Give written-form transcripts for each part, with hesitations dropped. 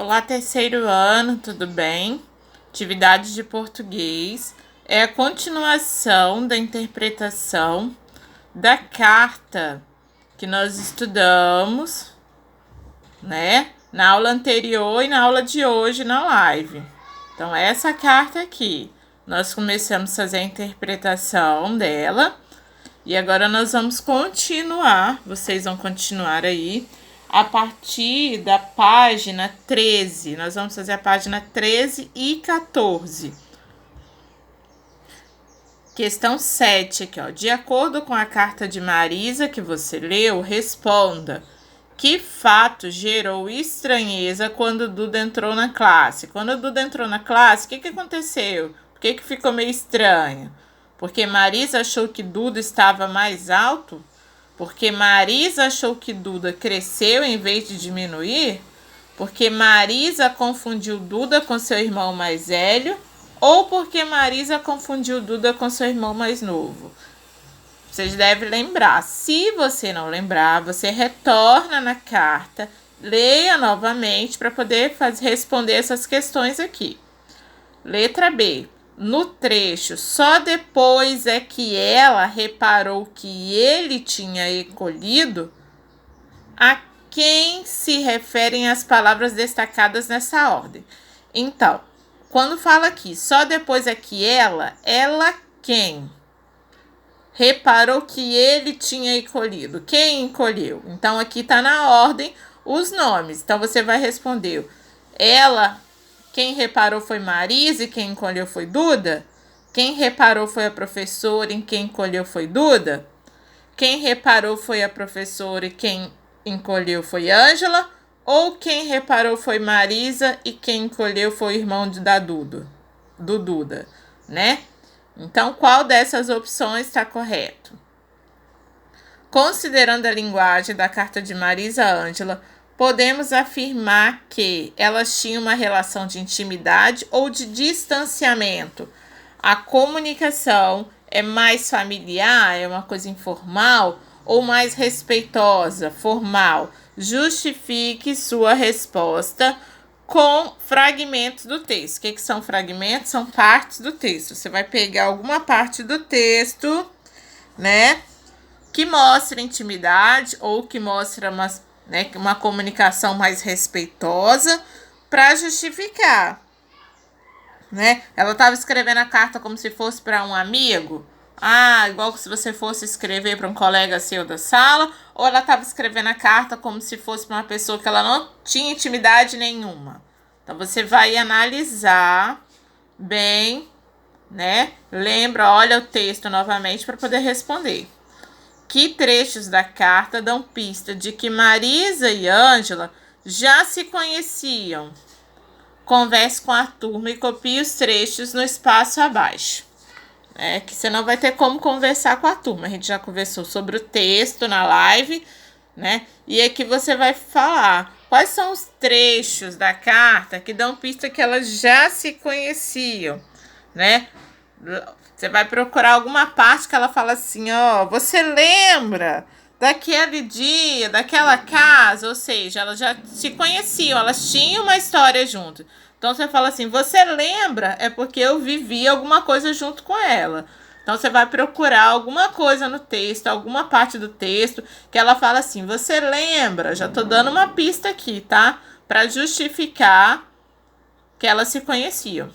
Olá, terceiro ano, tudo bem? Atividade de português é a continuação da interpretação da carta que nós estudamos, né? Na aula anterior e na aula de hoje na live. Então, essa carta aqui, nós começamos a fazer a interpretação dela e agora nós vamos continuar, vocês vão continuar aí a partir da página 13. Nós vamos fazer a página 13 e 14. Questão 7 aqui, ó. De acordo com a carta de Marisa que você leu, responda: que fato gerou estranheza quando Duda entrou na classe? Quando Duda entrou na classe, o que aconteceu? Por que ficou meio estranho? Porque Marisa achou que Duda estava mais alto? Porque Marisa achou que Duda cresceu em vez de diminuir? Porque Marisa confundiu Duda com seu irmão mais velho? Ou porque Marisa confundiu Duda com seu irmão mais novo? Vocês devem lembrar. Se você não lembrar, você retorna na carta, leia novamente para poder responder essas questões aqui. Letra B. No trecho, só depois é que ela reparou que ele tinha encolhido. A quem se referem as palavras destacadas nessa ordem? Então, quando fala aqui, só depois é que ela quem? Reparou que ele tinha encolhido. Quem encolheu? Então, aqui está na ordem os nomes. Então, você vai responder. Ela, quem reparou foi Marisa e quem encolheu foi Duda? Quem reparou foi a professora e quem encolheu foi Duda? Quem reparou foi a professora e quem encolheu foi Ângela? Ou quem reparou foi Marisa e quem encolheu foi o irmão da Duda? Do Duda, né? Então, qual dessas opções está correto? Considerando a linguagem da carta de Marisa a Ângela, podemos afirmar que elas tinham uma relação de intimidade ou de distanciamento. A comunicação é mais familiar, é uma coisa informal ou mais respeitosa, formal? Justifique sua resposta com fragmentos do texto. O que são fragmentos? São partes do texto. Você vai pegar alguma parte do texto, né, que mostra intimidade ou que mostra uma comunicação mais respeitosa para justificar, né? Ela estava escrevendo a carta como se fosse para um amigo. Igual se você fosse escrever para um colega seu da sala, ou ela estava escrevendo a carta como se fosse para uma pessoa que ela não tinha intimidade nenhuma. Então, você vai analisar bem, né? Lembra, olha o texto novamente para poder responder. Que trechos da carta dão pista de que Marisa e Ângela já se conheciam? Converse com a turma e copie os trechos no espaço abaixo. Que você não vai ter como conversar com a turma. A gente já conversou sobre o texto na live, né? E aqui você vai falar quais são os trechos da carta que dão pista que elas já se conheciam, né? Você vai procurar alguma parte que ela fala assim, ó, você lembra daquele dia, daquela casa? Ou seja, elas já se conheciam, elas tinham uma história junto. Então, você fala assim, você lembra? É porque eu vivi alguma coisa junto com ela. Então, você vai procurar alguma coisa no texto, alguma parte do texto, que ela fala assim, você lembra? Já tô dando uma pista aqui, tá? Para justificar que elas se conheciam.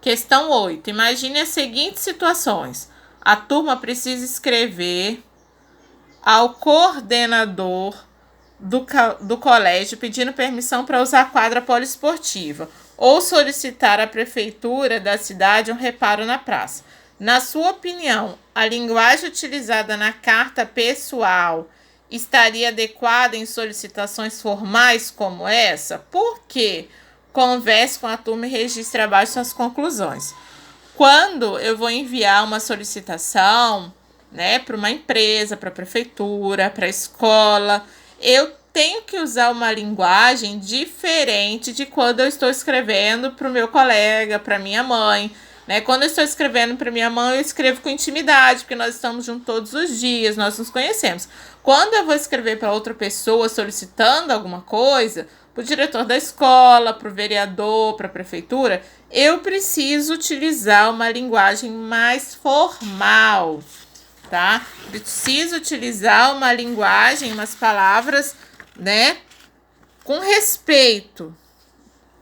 Questão 8. Imagine as seguintes situações. A turma precisa escrever ao coordenador do colégio pedindo permissão para usar a quadra poliesportiva ou solicitar à prefeitura da cidade um reparo na praça. Na sua opinião, a linguagem utilizada na carta pessoal estaria adequada em solicitações formais como essa? Por quê? Converse com a turma e registre abaixo suas conclusões. Quando eu vou enviar uma solicitação, né, para uma empresa, para a prefeitura, para a escola, eu tenho que usar uma linguagem diferente de quando eu estou escrevendo para o meu colega, para minha mãe, né? Quando eu estou escrevendo para minha mãe, eu escrevo com intimidade, porque nós estamos juntos todos os dias, nós nos conhecemos. Quando eu vou escrever para outra pessoa solicitando alguma coisa, para o diretor da escola, para o vereador, para a prefeitura, eu preciso utilizar uma linguagem mais formal, tá? Preciso utilizar uma linguagem, umas palavras, né, com respeito,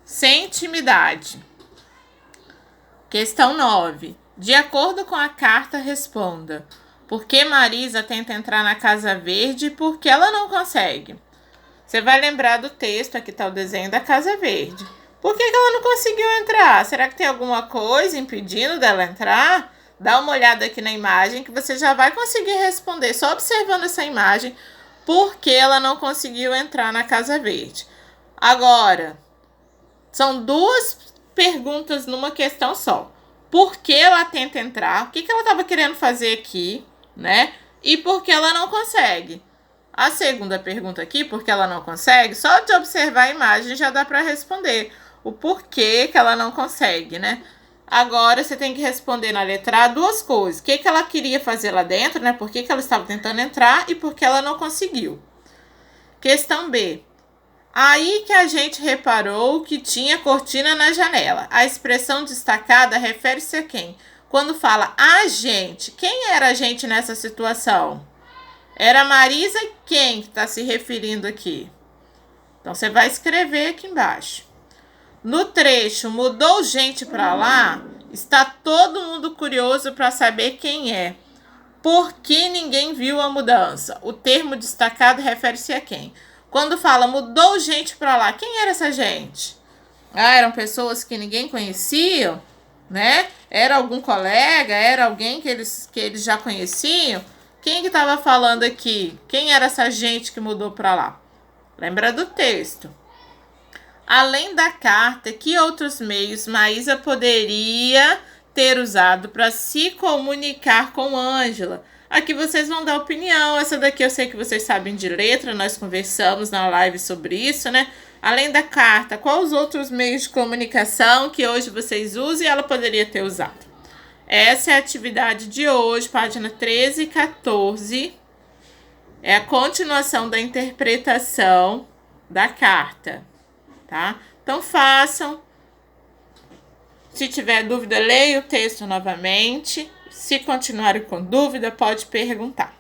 sem intimidade. Questão 9. De acordo com a carta, responda. Por que Marisa tenta entrar na Casa Verde e por que ela não consegue? Você vai lembrar do texto, aqui está o desenho da Casa Verde. Por que ela não conseguiu entrar? Será que tem alguma coisa impedindo dela entrar? Dá uma olhada aqui na imagem que você já vai conseguir responder, só observando essa imagem, por que ela não conseguiu entrar na Casa Verde. Agora, são duas perguntas numa questão só. Por que ela tenta entrar? O que ela estava querendo fazer aqui, né? E por que ela não consegue? A segunda pergunta aqui, por que ela não consegue, só de observar a imagem já dá para responder o porquê que ela não consegue, né? Agora você tem que responder na letra A duas coisas. O que ela queria fazer lá dentro, né? Por que ela estava tentando entrar e por que ela não conseguiu. Questão B. Aí que a gente reparou que tinha cortina na janela. A expressão destacada refere-se a quem? Quando fala a gente, quem era a gente nessa situação? Era Marisa e quem que está se referindo aqui? Então, você vai escrever aqui embaixo. No trecho, mudou gente para lá, está todo mundo curioso para saber quem é. Por que ninguém viu a mudança? O termo destacado refere-se a quem? Quando fala mudou gente para lá, quem era essa gente? Eram pessoas que ninguém conhecia, né? Era algum colega, era alguém que eles já conheciam? Quem que estava falando aqui? Quem era essa gente que mudou para lá? Lembra do texto. Além da carta, que outros meios Maísa poderia ter usado para se comunicar com Ângela? Aqui vocês vão dar opinião. Essa daqui eu sei que vocês sabem de letra, nós conversamos na live sobre isso, né? Além da carta, quais os outros meios de comunicação que hoje vocês usam e ela poderia ter usado? Essa é a atividade de hoje, página 13 e 14. É a continuação da interpretação da carta, tá? Então, façam. Se tiver dúvida, leia o texto novamente. Se continuarem com dúvida, pode perguntar.